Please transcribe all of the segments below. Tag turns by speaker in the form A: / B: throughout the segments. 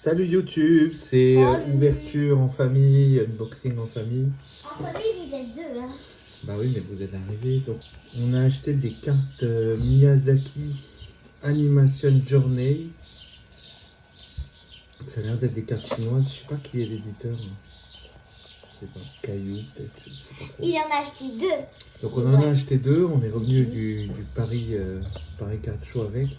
A: Salut YouTube, c'est
B: Salut.
A: ouverture en famille, unboxing en famille.
B: En famille, vous êtes deux, hein.
A: Bah oui, mais vous êtes arrivés. Donc, on a acheté des cartes Miyazaki Animation Journey. Ça a l'air d'être des cartes chinoises. Je sais pas qui est l'éditeur. Je sais pas, Caillou peut-être, je sais pas trop.
B: Il en a acheté deux.
A: Donc on en a acheté deux. On est revenu du Paris Card Show avec.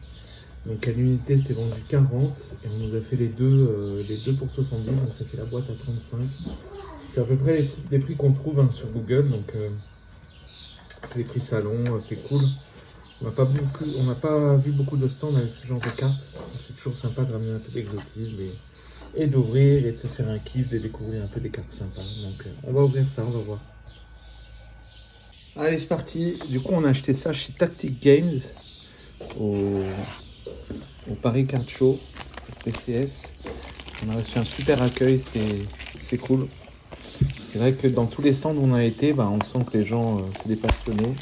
A: Donc à l'unité c'était vendu 40 et on nous a fait les deux pour 70, donc ça fait la boîte à 35. C'est à peu près les prix qu'on trouve sur Google, donc c'est les prix salon, c'est cool. On n'a pas vu beaucoup de stands avec ce genre de cartes, donc c'est toujours sympa de ramener un peu d'exotisme et d'ouvrir et de se faire un kiff, de découvrir un peu des cartes sympas. Donc on va ouvrir ça, on va voir. Allez c'est parti, du coup on a acheté ça chez Tactic Games au Paris Card Show, PCS. On a reçu un super accueil, c'est cool. C'est vrai que dans tous les stands où on a été, on sent que les gens c'est des passionnés.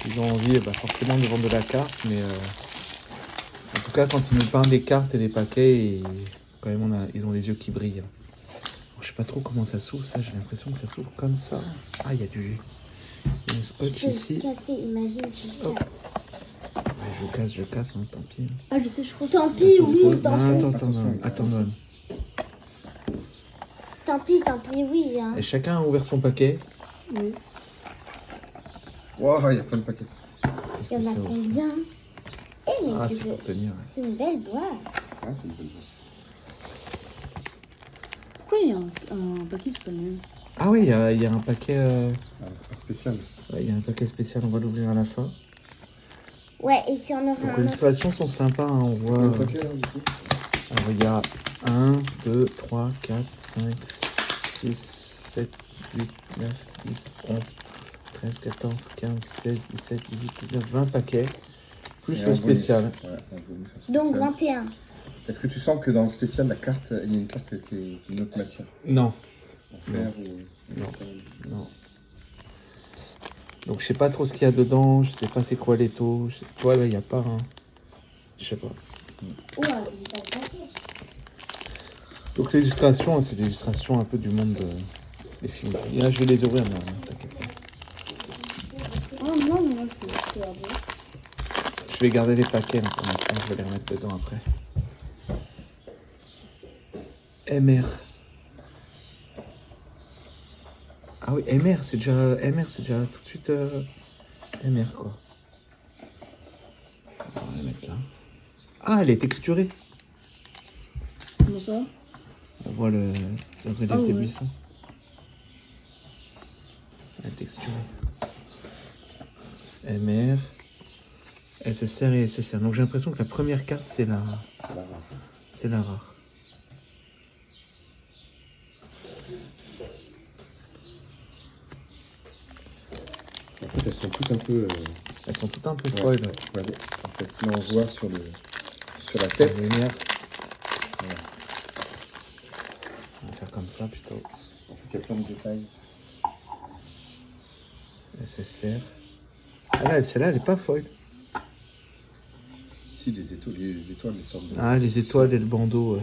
A: Ils ont envie forcément de vendre de la carte, mais en tout cas quand ils nous parlent des cartes et des paquets, quand même ils ont les yeux qui brillent. Alors, je sais pas trop comment ça s'ouvre ça, j'ai l'impression que ça s'ouvre comme ça. Ah, il y a un scotch ici.
B: Casser, imagine, tu le casses.
A: Ouais, je casse, hein, tant pis.
B: Ah, je sais, je crois. Tant pis, oui, tant pis.
A: Attends, Noël.
B: Tant pis, oui. Hein.
A: Et chacun a ouvert son paquet.
B: Oui.
C: Wow, il y a plein de paquets.
B: Il y en a combien?
A: Ah, c'est pour tenir. Ouais.
B: C'est une belle boîte.
C: Ah, c'est une bonne boîte.
D: Pourquoi il y a un paquet, c'est pas le même?
A: Ah oui, il y a un paquet.
C: Un spécial.
A: Ouais, il y a un paquet spécial, on va l'ouvrir à la fin.
B: Ouais, et si on aura
A: Donc
B: un
A: les
B: autre.
A: illustrations sont sympas, hein, on voit.
C: Le paquet, là, du coup.
A: Alors il y a 1, 2, 3, 4, 5, 6, 7, 8, 9, 10, 11, 13, 14, 15, 16, 17, 18, 19, 20 paquets. Plus
C: Et
A: le
C: un
A: spécial.
C: bonus. Ouais, un bonus spécial.
B: Donc 21.
C: Est-ce que tu sens que dans le spécial, la carte, il y a une carte qui est une autre matière?
A: Non,
C: En fer ou...
A: Non. non. Donc je sais pas trop ce qu'il y a dedans, je sais pas c'est quoi les taux. Tu vois là il n'y a pas un... Je sais pas.
B: Ouah, il est pas le paquet.
A: Donc les illustrations, c'est des illustrations un peu du monde des films. Et là je vais les ouvrir, mais t'inquiète pas.
D: Oh non, moi je peux regarder.
A: Je vais garder les paquets là, pour l'instant, je vais les remettre dedans après. MR. Ah oui, MR c'est déjà tout de suite MR quoi. On va la mettre là. Ah, elle est texturée.
D: Comment ça?
A: On voit le relief des
D: ouais.
A: buissons. Elle est texturée. MR, SSR et SSR. Donc j'ai l'impression que la première carte c'est la rare.
C: En fait, elles sont toutes un peu...
A: Elles sont toutes un peu folles.
C: Regardez, en fait, là, on voit sur la tête.
A: La lumière. Voilà. On va faire comme ça plutôt.
C: En fait, il y a plein de détails.
A: SSR. Ah là, celle-là, elle est pas folle.
C: Ici, les étoiles, les sortes de...
A: Ah, les étoiles et le bandeau, ouais.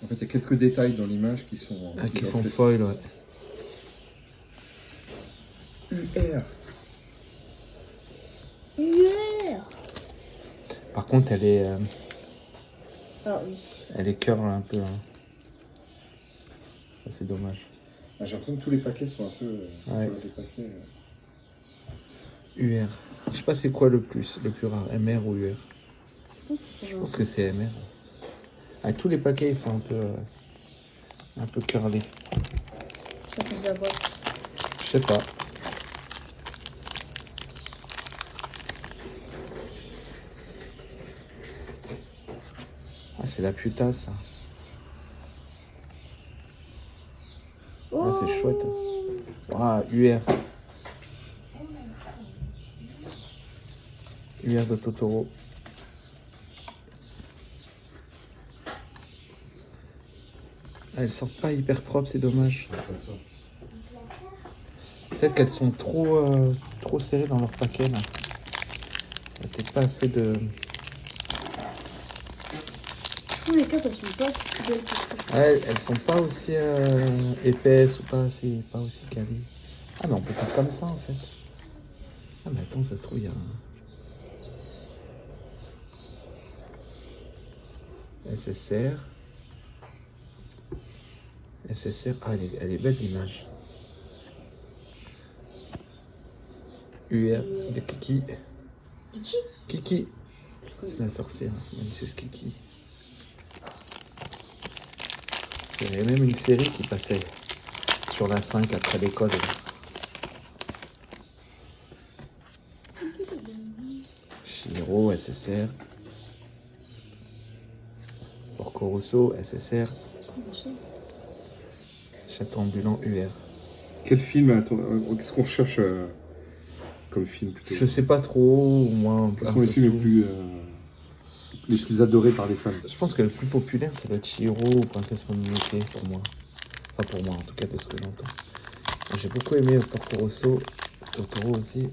C: En fait, il y a quelques détails dans l'image qui sont...
A: Qui sont folles, ouais.
C: UR.
B: Yeah.
A: Par contre, elle est...
D: Ah oui.
A: Elle est cœur un peu. Hein. Ça, c'est dommage.
C: Ah, j'ai l'impression que tous les paquets sont un peu...
A: Ouais.
C: Les paquets...
A: UR. Je sais pas c'est quoi le plus rare, MR ou UR. Je pense que c'est MR. Ah, tous les paquets ils sont un peu curlés.
D: Ça fait de la boîte.
A: Je sais pas. Ah, c'est la puta ça. Ah, c'est chouette. Ah, UR. UR de Totoro. Elles sortent pas hyper propres, c'est dommage. Peut-être qu'elles sont trop serrées dans leur paquet là. Il n'y a peut-être pas assez de...
D: Tous les cartes, elles sont pas si belles que ça.
A: Ouais, elles sont pas aussi épaisses ou pas aussi calées. Ah mais on peut faire comme ça en fait. Ah mais attends, ça se trouve il y a un SSR. SSR. Ah elle est belle l'image. UR de Kiki.
D: De qui?
A: Kiki. C'est la sorcière. Malicieuse Kiki. Il y avait même une série qui passait sur la 5 après l'école. Chihiro, SSR. Porco Rosso, SSR.
D: Comment ça?
A: Château ambulant, UR.
C: Quel film, attends, qu'est-ce qu'on cherche comme film plutôt?
A: Je sais pas trop, moi.
C: Quels sont les films les plus adorés par les fans?
A: Je pense que le plus populaire, ça doit être Chihiro ou Princesse Mononoke pour moi. Enfin pour moi, en tout cas de ce que j'entends. J'ai beaucoup aimé Porco Rosso, Totoro aussi.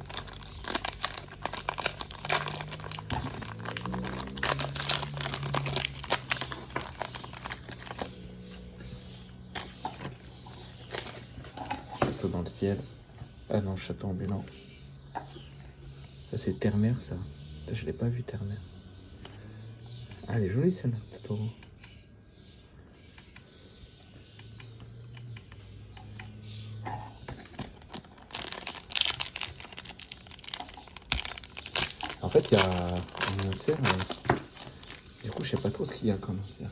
A: Château dans le ciel. Ah non, château ambulant. Ça c'est Terre-Mer ça. Putain, je l'ai pas vu Terre-Mer. Ah elle est jolie celle-là, Totoro. En fait, il y a un insert. Du coup, je sais pas trop ce qu'il y a comme insert.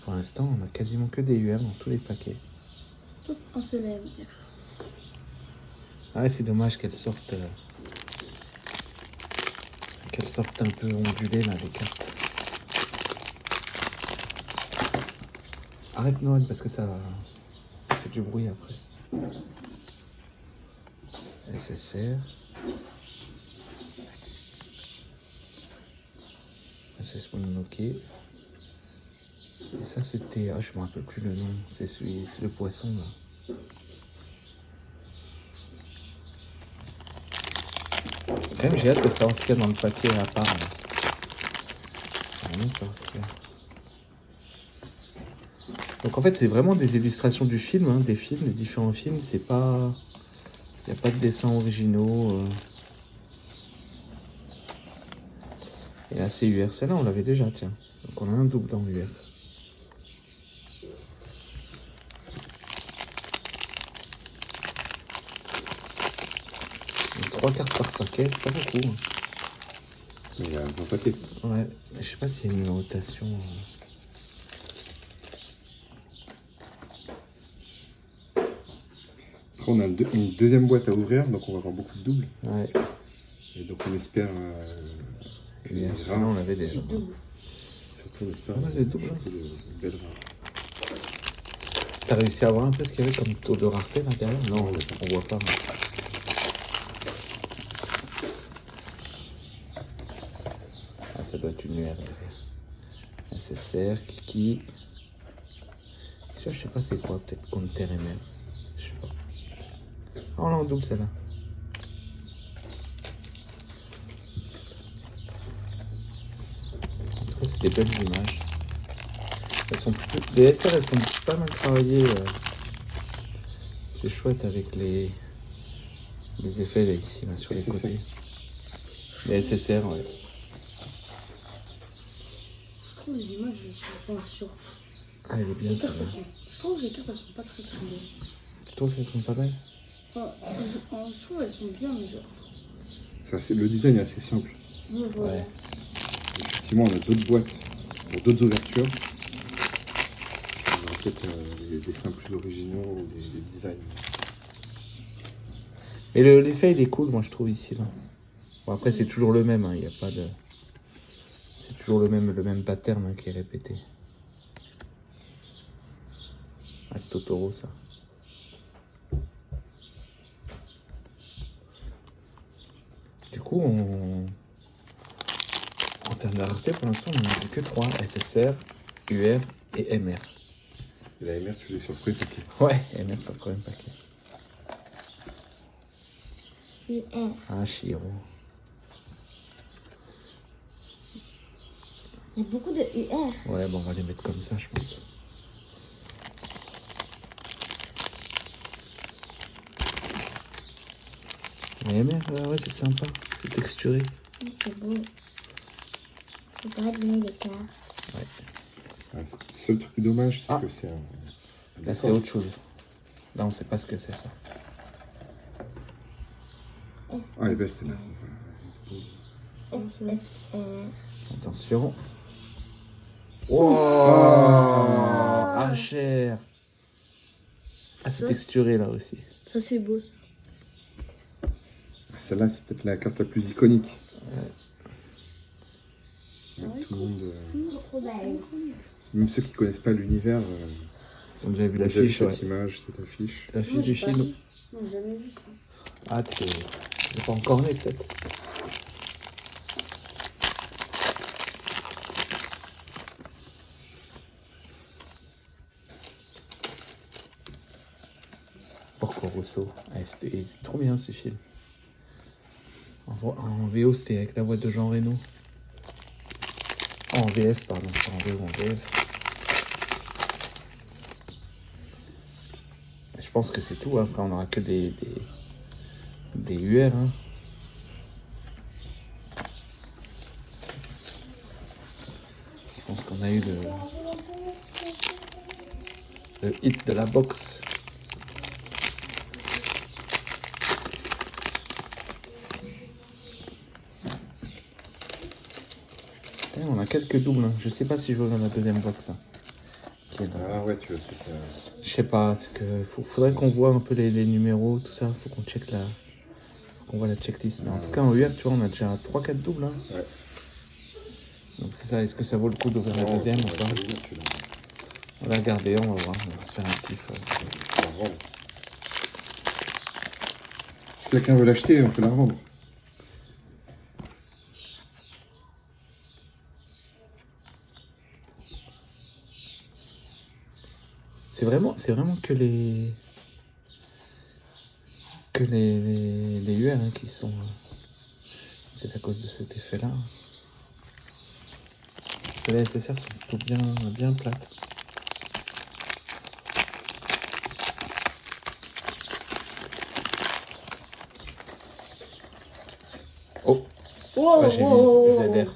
A: Pour l'instant, on a quasiment que des UR dans tous les paquets.
D: Sauf un seul AMR.
A: Ah ouais, c'est dommage qu'elles sortent un peu ondulées là, les cartes. Arrête Noël parce que ça fait du bruit après. SSR. SS Mononoke. Et ça c'était... Ah je me rappelle plus le nom. C'est le poisson là. Quand même j'ai hâte de savoir ce qu'il y a dans le papier à part. Là. J'ai envie de savoir ce qu'il y a. Donc en fait c'est vraiment des illustrations du film, hein, des différents films, c'est pas... Il n'y a pas de dessins originaux. Et là c'est UR, celle-là on l'avait déjà, tiens. Donc on a un double dans UR. Donc, 3 cartes par paquet, c'est pas beaucoup. Hein.
C: Il y a un bon paquet.
A: Ouais, mais je sais pas s'il y a une rotation.
C: Après, on a une deuxième boîte à ouvrir, donc on va avoir beaucoup de doubles.
A: Ouais.
C: Et donc on espère que
A: UR,
C: les
A: sinon
C: rares,
A: on l'avait déjà.
D: Double.
C: surtout on espère
A: Pas mal de doubles, hein.
C: surtout de belles rares.
A: T'as réussi à voir un peu ce qu'il y avait comme taux de rareté là derrière? Non, on voit pas. Mais... Ah, ça doit être une UR derrière. SSR, Kiki. Ça, je sais pas c'est quoi, peut-être contre Terre et Mer. Je sais pas. Ah, on l'a en double celle-là. En tout cas, c'est des belles images. Elles sont les SR, elles sont pas mal travaillées. C'est chouette avec les effets là, ici, là, sur les
C: SSR.
A: côtés. Les SSR, ouais.
D: Je trouve les images, elles sont enfin, sur.
A: Ah, elle est bien
D: Les cartes,
A: celle-là.
D: je trouve que les cartes, elles sont pas très très belles.
A: Tu trouves qu'elles sont pas belles?
D: Enfin, je trouve elles sont bien, mais genre.
C: Le design est assez simple.
D: Ouais, voilà.
A: Ouais.
C: Effectivement, on a d'autres boîtes pour d'autres ouvertures. On aura peut-être des dessins plus originaux ou des designs.
A: Mais l'effet il est cool, moi je trouve ici là. Bon, après c'est toujours le même, il n'y a pas de. C'est toujours le même pattern hein, qui est répété. Ah, c'est Totoro ça. Du coup, en termes de rareté, pour l'instant, on n'a vu que 3 SSR, UR et MR.
C: Et la MR, tu l'as sur le premier paquet.
A: Ouais, MR sur le premier paquet.
B: UR.
A: Ah, Chiro.
B: Il y a beaucoup de UR.
A: Ouais, bon, on va les mettre comme ça, je pense. Mais ouais, c'est sympa. C'est texturé.
B: Oui, c'est beau. Faut pas abîmer les cartes.
A: Ouais.
C: Ah, le seul truc dommage, c'est
A: Ah.
C: que c'est un.
A: Là, c'est autre chose. Là, on sait pas ce que c'est, ça.
C: Ah, elle est belle celle-là.
B: SSR.
A: Attention. Oh, ah, cher. Ah, c'est texturé, là aussi.
D: Ça, c'est beau, ça.
C: Celle-là, c'est peut-être la carte la plus iconique.
D: Ouais.
C: Tout le monde.
B: Trop belle.
C: Même ceux qui connaissent pas l'univers.
A: Ils ont déjà vu
C: ont déjà vu
A: l'affiche, ouais.
C: cette image, cette affiche.
A: L'affiche
D: Moi,
A: du
D: j'ai pas
A: film.
D: vu. Non, j'ai jamais vu ça.
A: Ah, t'es pas encore né, peut-être. Porco Rosso. Ah, c'était trop bien, ce film. En VO, c'était avec la voix de Jean Reno. Oh, en VF, pardon. Pas en VO, en VF. Je pense que c'est tout. Après, on n'aura que des UR. Hein. Je pense qu'on a eu le hit de la boxe. On a quelques doubles. Hein. Je sais pas si je veux dans la deuxième box. Hein. Qui est là.
C: Ah ouais, tu veux peut-être.
A: Je sais pas, c'est que faudrait qu'on voit un peu les numéros, tout ça. Faut qu'on check qu'on voit la checklist. Mais en tout cas, en UR, tu vois, on a déjà 3-4 doubles. Hein.
C: Ouais.
A: Donc c'est ça, est-ce que ça vaut le coup d'ouvrir la deuxième ou pas? On va la garder, on va voir, on va se faire un kiff.
C: Si quelqu'un veut l'acheter, on peut la revendre.
A: C'est vraiment que les UR hein, qui sont... c'est à cause de cet effet-là. Les SSR sont plutôt bien plates. Oh,
D: Wow,
A: ouais, j'ai
D: wow,
A: vu
D: wow,
A: ZR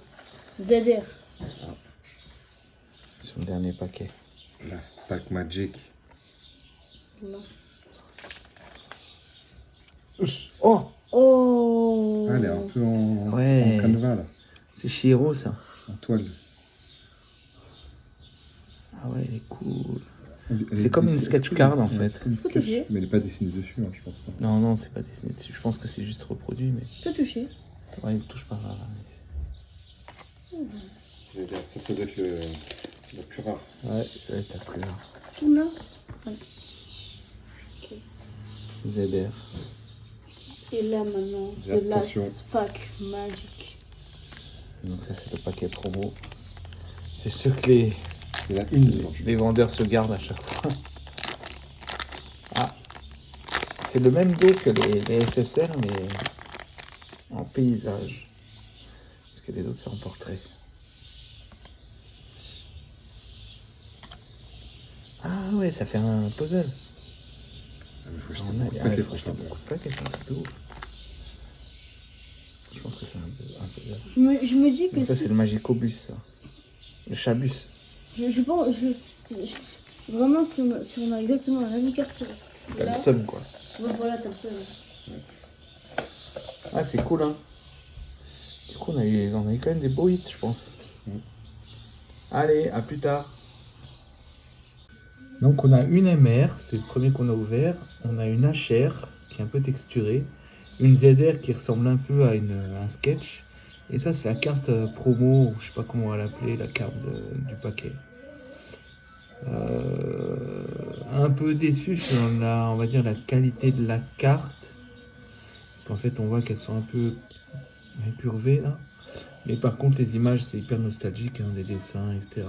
D: ZR.
A: sur le dernier paquet.
C: Last Pack Magic.
A: Oh,
D: Oh.
C: Ah, elle est un peu en
A: Ouais.
C: canevas là,
A: c'est Chiro ça.
C: en toile.
A: Ah ouais, elle est cool.
C: Elle
A: C'est
C: est
A: comme une
C: dessinée-
A: sketch card, en fait.
C: c'est comme une
D: Faut
C: sketch,
D: toucher.
C: mais elle n'est pas dessinée dessus, hein, je pense pas.
A: Non, c'est pas dessiné dessus. Je pense que c'est juste reproduit, mais...
D: Tu peux toucher.
A: Ouais, il touche pas.
C: Ça doit être la plus rare.
A: Ouais, ça va être la plus rare.
D: Tout là.
A: ZR.
D: Et là maintenant,
C: Fais
D: c'est Last
C: attention.
D: Pack Magic.
A: Donc ça, c'est le paquet promo. C'est sûr que les
C: C'est la une dedans, je
A: les vendeurs se gardent à chaque fois. Ah, c'est le même dos que les SSR, mais en paysage. Parce que les autres, c'est en portrait. Ah ouais, ça fait un puzzle.
C: Ah, mais faut acheter
A: On
C: beaucoup de
A: a,
C: paquets
A: faut
C: pour
A: acheter
C: ça.
A: beaucoup de paquets, c'est un truc de ouf. Je pense que c'est un puzzle.
D: Je me dis que
A: Donc ça,
D: si-
A: c'est le Magicobus, ça. Le Chabus.
D: je pense. Vraiment, si on a exactement la même carte.
A: T'as
D: Là,
A: le seum, quoi.
D: ouais, voilà, t'as le seul.
A: Ah, c'est cool, hein. Du coup, on a eu quand même des beaux hits, je pense. Allez, à plus tard. Donc, on a une MR, c'est le premier qu'on a ouvert. On a une HR, qui est un peu texturée. Une ZR qui ressemble un peu à un sketch. Et ça, c'est la carte promo, ou je sais pas comment on va l'appeler, la carte du paquet. Un peu déçu sur on va dire, la qualité de la carte. Parce qu'en fait, on voit qu'elles sont un peu incurvées, là. Mais par contre, les images, c'est hyper nostalgique, hein, des dessins, etc.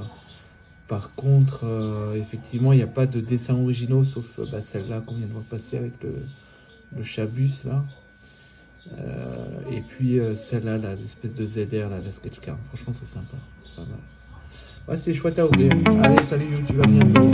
A: Par contre, effectivement, il n'y a pas de dessins originaux, sauf celle-là qu'on vient de voir passer avec le Chabus, là. Et puis celle-là, là, l'espèce de ZR, là, la Sketch Card. Franchement, c'est sympa. C'est pas mal. Ouais, c'est chouette à ouvrir. Allez, salut, tu vas bientôt.